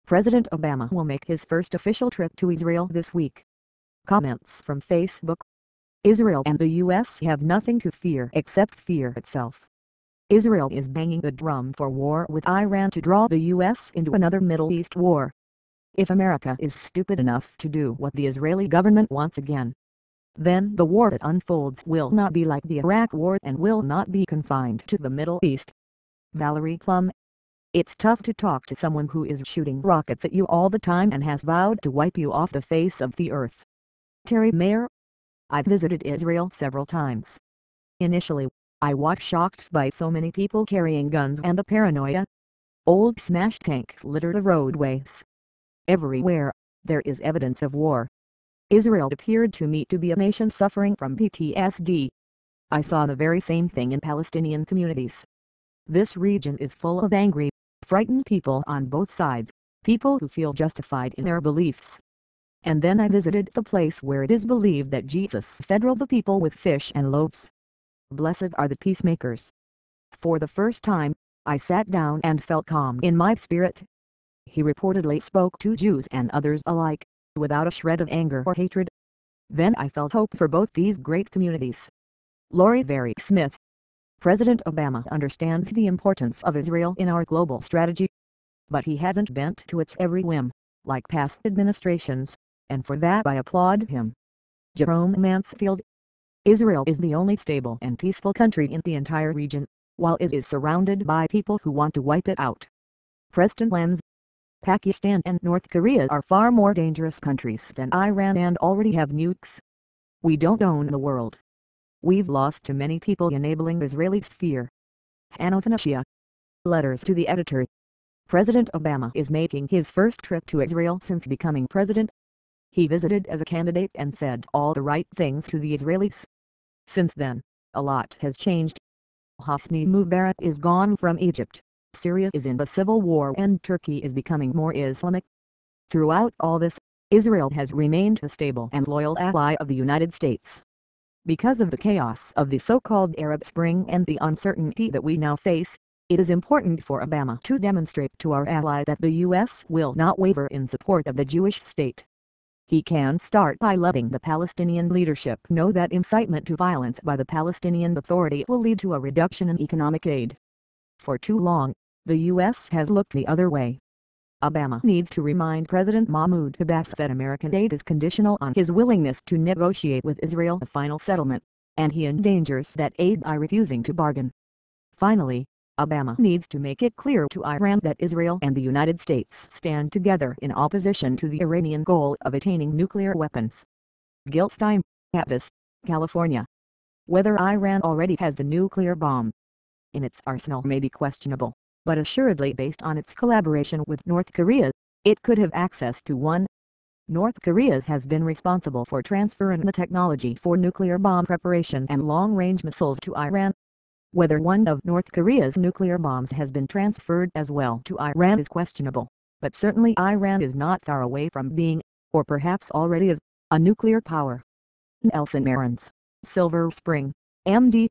President Obama will make his first official trip to Israel this week. Comments from Facebook. Israel and the U.S. have nothing to fear except fear itself. Israel is banging the drum for war with Iran to draw the U.S. into another Middle East war. If America is stupid enough to do what the Israeli government wants again, then the war that unfolds will not be like the Iraq War and will not be confined to the Middle East. Valerie Plum. It's tough to talk to someone who is shooting rockets at you all the time and has vowed to wipe you off the face of the earth. Terry Mayer. I've visited Israel several times. Initially, I was shocked by so many people carrying guns and the paranoia. Old smashed tanks litter the roadways. Everywhere, there is evidence of war. Israel appeared to me to be a nation suffering from PTSD. I saw the very same thing in Palestinian communities. This region is full of angry, frightened people on both sides, people who feel justified in their beliefs. And then I visited the place where it is believed that Jesus fed all the people with fish and loaves. Blessed are the peacemakers. For the first time, I sat down and felt calm in my spirit. He reportedly spoke to Jews and others alike, without a shred of anger or hatred. Then I felt hope for both these great communities. Lori Berry Smith. President Obama understands the importance of Israel in our global strategy, but he hasn't bent to its every whim, like past administrations, and for that I applaud him. Jerome Mansfield. Israel is the only stable and peaceful country in the entire region, while it is surrounded by people who want to wipe it out. Preston Lenz. Pakistan and North Korea are far more dangerous countries than Iran and already have nukes. We don't own the world. We've lost too many people enabling Israelis' fear. Anotanasia. Letters to the editor. President Obama is making his first trip to Israel since becoming president. He visited as a candidate and said all the right things to the Israelis. Since then, a lot has changed. Hosni Mubarak is gone from Egypt. Syria is in a civil war and Turkey is becoming more Islamic. Throughout all this, Israel has remained a stable and loyal ally of the United States. Because of the chaos of the so-called Arab Spring and the uncertainty that we now face, it is important for Obama to demonstrate to our ally that the U.S. will not waver in support of the Jewish state. He can start by letting the Palestinian leadership know that incitement to violence by the Palestinian Authority will lead to a reduction in economic aid. For too long, the U.S. has looked the other way. Obama needs to remind President Mahmoud Abbas that American aid is conditional on his willingness to negotiate with Israel a final settlement, and he endangers that aid by refusing to bargain. Finally, Obama needs to make it clear to Iran that Israel and the United States stand together in opposition to the Iranian goal of attaining nuclear weapons. Gilstein, Apis, California. Whether Iran already has the nuclear bomb in its arsenal may be questionable, but assuredly based on its collaboration with North Korea, it could have access to one. North Korea has been responsible for transferring the technology for nuclear bomb preparation and long-range missiles to Iran. Whether one of North Korea's nuclear bombs has been transferred as well to Iran is questionable, but certainly Iran is not far away from being, or perhaps already is, a nuclear power. Nelson Aarons, Silver Spring, MD.